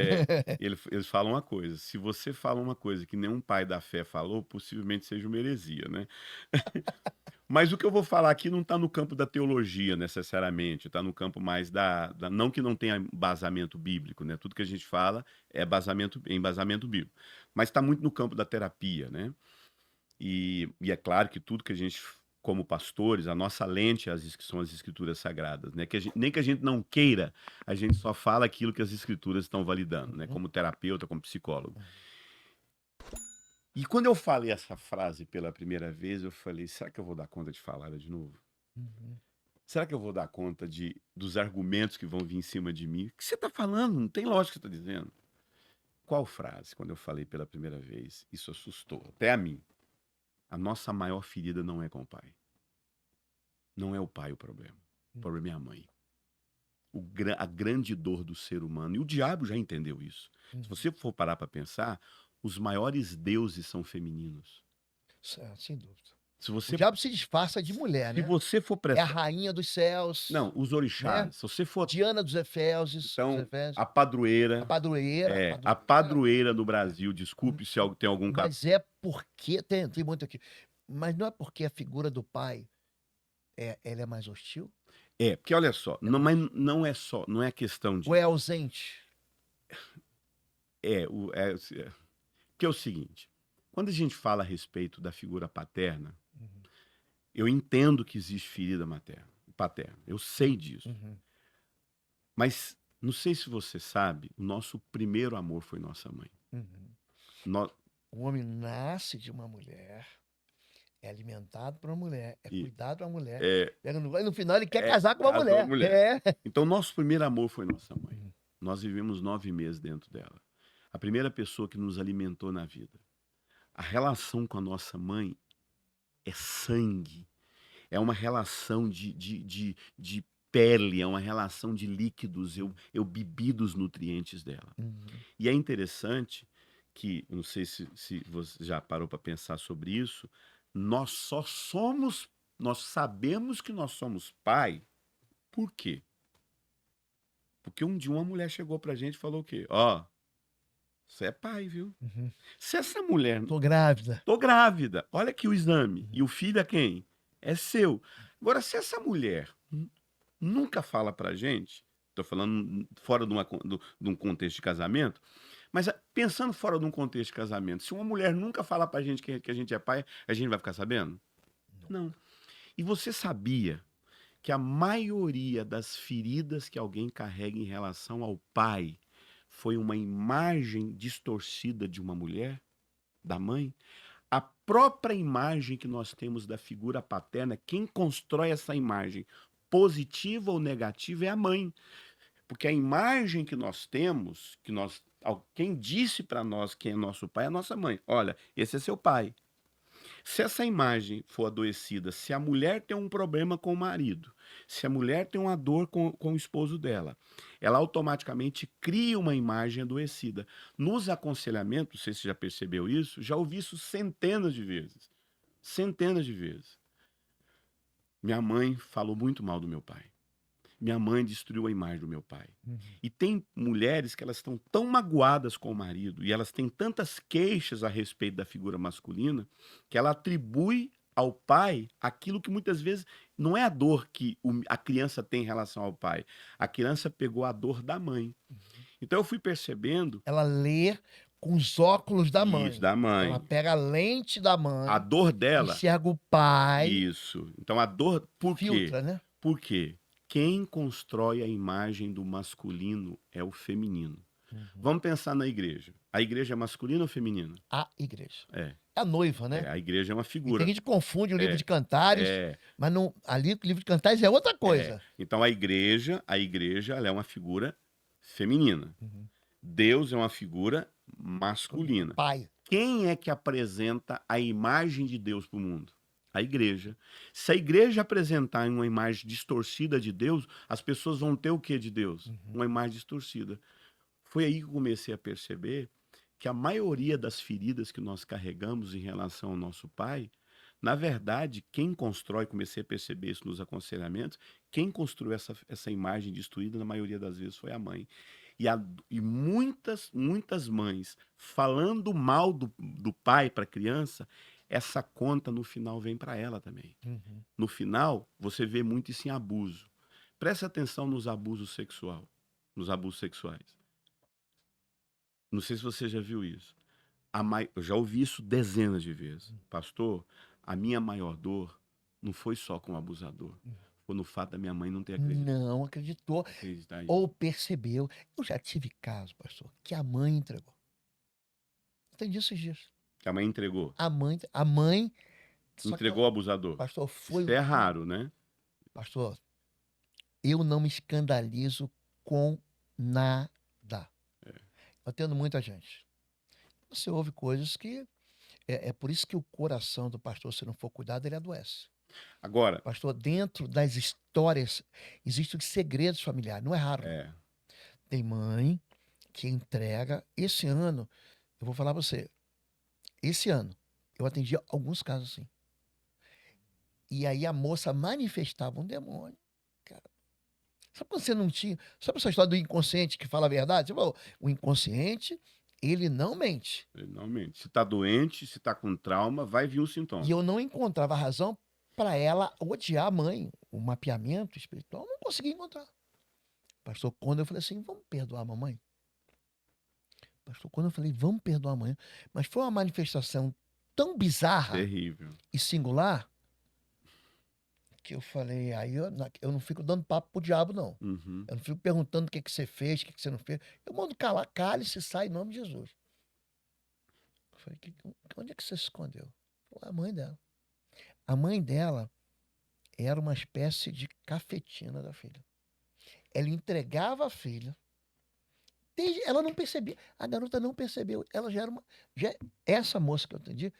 [SPEAKER 2] Eles falam uma coisa. Se você fala uma coisa que nenhum pai da fé falou, possivelmente seja uma heresia, né? Mas o que eu vou falar aqui não está no campo da teologia necessariamente, está no campo mais não que não tenha embasamento bíblico, né? Tudo que a gente fala é embasamento bíblico, mas está muito no campo da terapia, né? E é claro que tudo que a gente, como pastores, a nossa lente são as escrituras sagradas, né? Nem que a gente não queira, a gente só fala aquilo que as escrituras estão validando, né? Como terapeuta, como psicólogo. E quando eu falei essa frase pela primeira vez, eu falei, será que eu vou dar conta de falar ela de novo? Será que eu vou dar conta dos argumentos que vão vir em cima de mim? O que você está falando? Não tem lógica que você está dizendo. Qual frase, quando eu falei pela primeira vez, isso assustou, até a mim. A nossa maior ferida não é com o pai. Não é o pai o problema. O problema é a mãe. A grande dor do ser humano, e o diabo já entendeu isso. Se você for parar para pensar, os maiores deuses são femininos.
[SPEAKER 1] Sem dúvida.
[SPEAKER 2] O
[SPEAKER 1] diabo se disfarça de mulher, né?
[SPEAKER 2] Se você for
[SPEAKER 1] É a
[SPEAKER 2] prestar...
[SPEAKER 1] rainha dos céus.
[SPEAKER 2] Não, os orixás.
[SPEAKER 1] Né?
[SPEAKER 2] Se você for...
[SPEAKER 1] Diana dos Efésios.
[SPEAKER 2] Então, a padroeira. A padroeira no Brasil, desculpe se tem algum caso.
[SPEAKER 1] Mas é porque... Tem muito aqui. Mas não é porque a figura do pai ela é mais hostil?
[SPEAKER 2] Porque olha só, mas não é questão de...
[SPEAKER 1] Ou é ausente?
[SPEAKER 2] Que é o seguinte, quando a gente fala a respeito da figura paterna, eu entendo que existe ferida paterna, eu sei disso. Mas não sei se você sabe, o nosso primeiro amor foi nossa mãe.
[SPEAKER 1] O homem nasce de uma mulher, é alimentado por uma mulher, é cuidado por uma mulher. No final ele quer casar com uma mulher.
[SPEAKER 2] Então nosso primeiro amor foi nossa mãe. Nós vivemos 9 meses dentro dela. A primeira pessoa que nos alimentou na vida. A relação com a nossa mãe é sangue. É uma relação de pele, é uma relação de líquidos. Eu bebi dos nutrientes dela. E é interessante que, não sei se você já parou para pensar sobre isso, nós sabemos que nós somos pai. Por quê? Porque um dia uma mulher chegou pra gente e falou o quê? Você é pai, viu? Se essa mulher...
[SPEAKER 1] Tô grávida.
[SPEAKER 2] Tô grávida. Olha aqui o exame. E o filho é quem? É seu. Agora, se essa mulher nunca fala pra gente, tô falando fora de um contexto de casamento, mas pensando fora de um contexto de casamento, se uma mulher nunca fala pra gente que a gente é pai, a gente vai ficar sabendo? Não. E você sabia que a maioria das feridas que alguém carrega em relação ao pai foi uma imagem distorcida de uma mulher, da mãe? A própria imagem que nós temos da figura paterna, quem constrói essa imagem, positiva ou negativa, é a mãe. Porque a imagem que nós temos, quem disse para nós quem é nosso pai, é a nossa mãe. Olha, esse é seu pai. Se essa imagem for adoecida, se a mulher tem um problema com o marido, se a mulher tem uma dor com o esposo dela, ela automaticamente cria uma imagem adoecida. Nos aconselhamentos, não sei se você já percebeu isso, já ouvi isso centenas de vezes. Centenas de vezes. Minha mãe falou muito mal do meu pai. Minha mãe destruiu a imagem do meu pai. E tem mulheres que elas estão tão magoadas com o marido e elas têm tantas queixas a respeito da figura masculina que ela atribui ao pai aquilo que muitas vezes não é a dor que a criança tem em relação ao pai. A criança pegou a dor da mãe. Então eu fui percebendo
[SPEAKER 1] Ela lê com os óculos da mãe.
[SPEAKER 2] isso da
[SPEAKER 1] Ela
[SPEAKER 2] mãe.
[SPEAKER 1] pega a lente da
[SPEAKER 2] A
[SPEAKER 1] mãe,
[SPEAKER 2] dor dela,
[SPEAKER 1] enxerga o pai,
[SPEAKER 2] isso. Então a dor, por quê?
[SPEAKER 1] filtra, né?
[SPEAKER 2] Por quê? Quem constrói a imagem do masculino é o feminino. Vamos pensar na igreja. A igreja é masculina ou feminina?
[SPEAKER 1] A igreja.
[SPEAKER 2] É.
[SPEAKER 1] É a noiva, né?
[SPEAKER 2] A igreja é uma
[SPEAKER 1] E tem
[SPEAKER 2] figura.
[SPEAKER 1] gente que confunde o livro de Cantares,
[SPEAKER 2] É,
[SPEAKER 1] mas não, ali o livro de Cantares é outra coisa.
[SPEAKER 2] Então a igreja ela é uma figura feminina. Deus é uma figura masculina.
[SPEAKER 1] Pai.
[SPEAKER 2] Quem é que apresenta a imagem de Deus para o mundo? A igreja. Se a igreja apresentar uma imagem distorcida de Deus, as pessoas vão ter o que de Deus? Uma imagem distorcida. Foi aí que eu comecei a perceber que a maioria das feridas que nós carregamos em relação ao nosso pai, na verdade, quem constrói, comecei a perceber isso nos aconselhamentos, quem construiu essa imagem destruída, na maioria das vezes, foi a mãe. E muitas mães falando mal do pai para a criança, essa conta no final vem para ela também. No final, você vê muito isso em abuso. Preste atenção nos abusos sexuais. Não sei se você já viu isso. Eu já ouvi isso dezenas de vezes. Pastor, a minha maior dor não foi só com o abusador. Foi no fato da minha mãe não ter acreditado.
[SPEAKER 1] Não acreditou. Ou percebeu. Eu já tive caso, pastor, que a mãe entregou. Entendi esses dias.
[SPEAKER 2] Que a mãe entregou.
[SPEAKER 1] A mãe
[SPEAKER 2] entregou o abusador.
[SPEAKER 1] Pastor, foi.
[SPEAKER 2] Isso é raro, né?
[SPEAKER 1] Pastor, eu não me escandalizo com nada. Eu atendo muita gente. Você ouve coisas que... É por isso que o coração do pastor, se não for cuidado, ele adoece.
[SPEAKER 2] Agora...
[SPEAKER 1] Pastor, dentro das histórias, existem segredos familiares. Não é raro. Tem mãe que entrega... Esse ano, eu vou falar pra você, esse ano, eu atendi alguns casos assim. E aí a moça manifestava um demônio. Cara. Sabe quando você não tinha... Sabe essa história do inconsciente que fala a verdade? Você falou, o inconsciente, ele não mente.
[SPEAKER 2] Ele não mente. Se tá doente, se tá com trauma, vai vir um sintoma.
[SPEAKER 1] E eu não encontrava razão para ela odiar a mãe. O mapeamento espiritual, eu não conseguia encontrar. Pastor, quando eu falei assim, vamos perdoar a mamãe? Pastor, quando eu falei, vamos perdoar a mãe, mas foi uma manifestação tão bizarra,
[SPEAKER 2] terrível,
[SPEAKER 1] e singular, que eu falei, aí eu não fico dando papo pro diabo, não. Eu não fico perguntando o que você fez, o que você não fez. Eu mando calar, cale-se, sai em nome de Jesus. Eu falei, onde é que você se escondeu? A mãe dela. A mãe dela era uma espécie de cafetina da filha. Ela entregava a filha. Ela não percebia. A garota não percebeu. Ela já era uma... essa moça que eu atendi,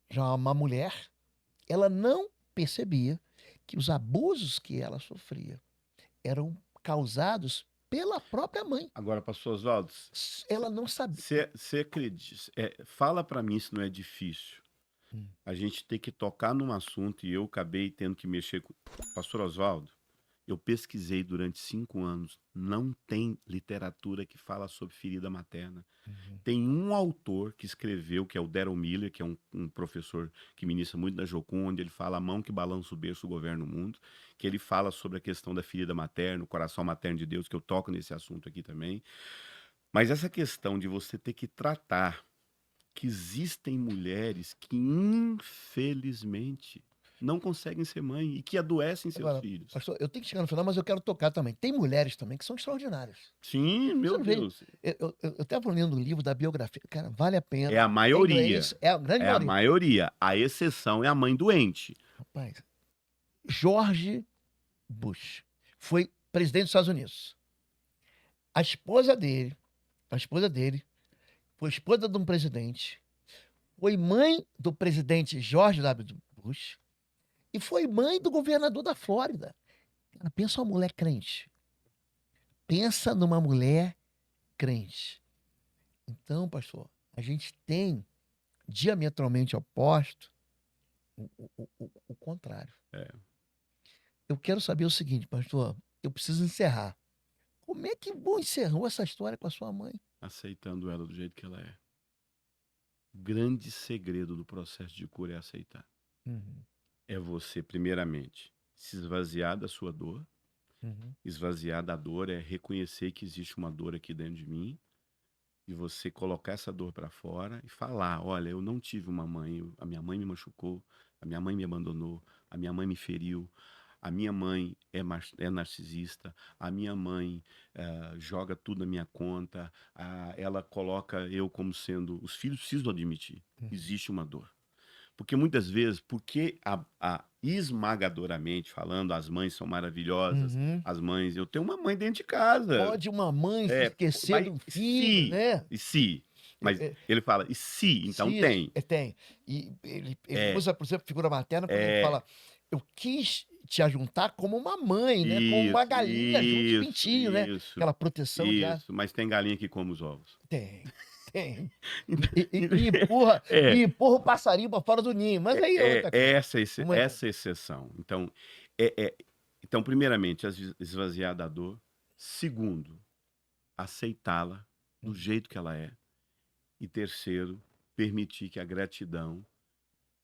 [SPEAKER 1] já uma mulher, ela não percebia que os abusos que ela sofria eram causados pela própria mãe.
[SPEAKER 2] Agora, pastor Oswaldo,
[SPEAKER 1] ela não sabia.
[SPEAKER 2] Você acredita? Fala para mim se não é difícil. A gente tem que tocar num assunto e eu acabei tendo que mexer com... Pastor Oswaldo, eu pesquisei durante 5 anos. Não tem literatura que fala sobre ferida materna. Tem um autor que escreveu, que é o Daryl Miller, que é um professor que ministra muito na Jocum, onde ele fala a mão que balança o berço governa o mundo, que ele fala sobre a questão da ferida materna, o coração materno de Deus, que eu toco nesse assunto aqui também. Mas essa questão de você ter que tratar que existem mulheres que, infelizmente, não conseguem ser mãe e que adoecem seus filhos.
[SPEAKER 1] Pastor, eu tenho que chegar no final, mas eu quero tocar também. Tem mulheres também que são extraordinárias.
[SPEAKER 2] Sim, meu Deus.
[SPEAKER 1] Eu estava lendo um livro da biografia. Cara, vale a pena.
[SPEAKER 2] É a maioria.
[SPEAKER 1] É a grande maioria.
[SPEAKER 2] A maioria. A exceção é a mãe doente.
[SPEAKER 1] Rapaz, George Bush foi presidente dos Estados Unidos. A esposa dele foi esposa de um presidente, foi mãe do presidente George W. Bush e foi mãe do governador da Flórida. Cara, pensa uma mulher crente. Pensa numa mulher crente. Então, pastor, a gente tem diametralmente oposto o contrário.
[SPEAKER 2] É.
[SPEAKER 1] Eu quero saber o seguinte, pastor, eu preciso encerrar. Como é que você encerrou essa história com a sua mãe?
[SPEAKER 2] Aceitando ela do jeito que ela é. O grande segredo do processo de cura é aceitar.
[SPEAKER 1] Uhum,
[SPEAKER 2] É você, primeiramente, se esvaziar da sua dor.
[SPEAKER 1] uhum,
[SPEAKER 2] Esvaziar da dor é reconhecer que existe uma dor aqui dentro de mim e você colocar essa dor para fora e falar: olha, eu não tive uma mãe, a minha mãe me machucou, a minha mãe me abandonou, a minha mãe me feriu, a minha mãe é narcisista, a minha mãe joga tudo na minha conta, ela coloca eu como sendo. Os filhos precisam admitir: existe uma dor. Porque muitas vezes, porque esmagadoramente falando, as mães são maravilhosas,
[SPEAKER 1] uhum.
[SPEAKER 2] as mães, eu tenho uma mãe dentro de casa.
[SPEAKER 1] Pode uma mãe se
[SPEAKER 2] É,
[SPEAKER 1] esquecer
[SPEAKER 2] mas
[SPEAKER 1] do filho, né?
[SPEAKER 2] e se? Mas
[SPEAKER 1] É,
[SPEAKER 2] ele fala, e se? Então
[SPEAKER 1] se,
[SPEAKER 2] tem.
[SPEAKER 1] tem. E ele
[SPEAKER 2] É,
[SPEAKER 1] usa, por exemplo, figura materna quando ele
[SPEAKER 2] é,
[SPEAKER 1] fala: eu quis te ajuntar como uma mãe, né? Como uma
[SPEAKER 2] isso,
[SPEAKER 1] galinha junto de
[SPEAKER 2] isso,
[SPEAKER 1] pintinho, né?
[SPEAKER 2] isso,
[SPEAKER 1] Aquela proteção de ar.
[SPEAKER 2] isso. Mas tem galinha que come os ovos.
[SPEAKER 1] Tem, tem.
[SPEAKER 2] Então,
[SPEAKER 1] E
[SPEAKER 2] é,
[SPEAKER 1] empurra o passarinho para fora do ninho. Mas aí é outra coisa.
[SPEAKER 2] essa exceção. Então, então, primeiramente, esvaziar da dor. Segundo, aceitá-la do jeito que ela é. E terceiro, permitir que a gratidão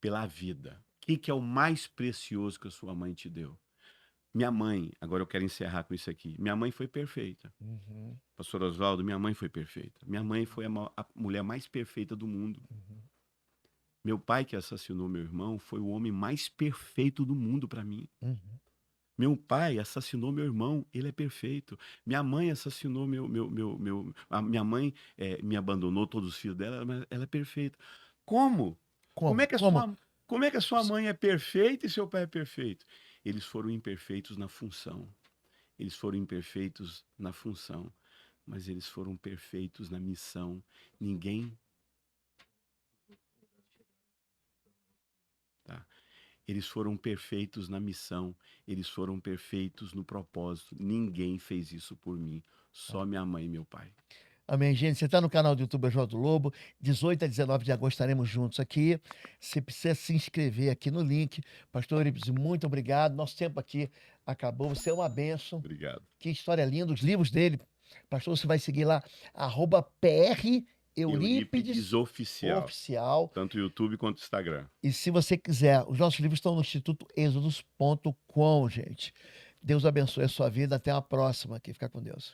[SPEAKER 2] pela vida. O que é o mais precioso que a sua mãe te deu? Minha mãe, agora eu quero encerrar com isso aqui. Minha mãe foi perfeita.
[SPEAKER 1] Uhum,
[SPEAKER 2] Pastor Oswaldo, minha mãe foi perfeita. Minha mãe foi a mulher mais perfeita do mundo.
[SPEAKER 1] uhum,
[SPEAKER 2] Meu pai, que assassinou meu irmão, foi o homem mais perfeito do mundo para mim.
[SPEAKER 1] uhum.
[SPEAKER 2] Meu pai assassinou meu irmão, ele é perfeito. Minha mãe assassinou a minha mãe me abandonou, todos os filhos dela, mas ela é perfeita. Como? Como é
[SPEAKER 1] Como?
[SPEAKER 2] que a
[SPEAKER 1] Como?
[SPEAKER 2] sua, como é que a sua mãe é perfeita e seu pai é perfeito? Eles foram imperfeitos na função. Eles foram imperfeitos na função, mas eles foram perfeitos na missão. Ninguém. Tá? Eles foram perfeitos na missão, eles foram perfeitos no propósito. Ninguém fez isso por mim, só minha mãe e meu pai.
[SPEAKER 1] Amém, gente. Você está no canal do YouTube João do Lobo. 18 a 19 de agosto estaremos juntos aqui. Você precisa se inscrever aqui no link. Pastor Eurípides, muito obrigado. Nosso tempo aqui acabou. Você é uma bênção.
[SPEAKER 2] Obrigado.
[SPEAKER 1] Que história linda. Os livros dele. Pastor, você vai seguir lá, @PR Eurípides
[SPEAKER 2] Oficial. Tanto YouTube quanto Instagram.
[SPEAKER 1] E se você quiser, os nossos livros estão no Instituto Êxodos.com, gente. Deus abençoe a sua vida. Até a próxima aqui. Fica com Deus.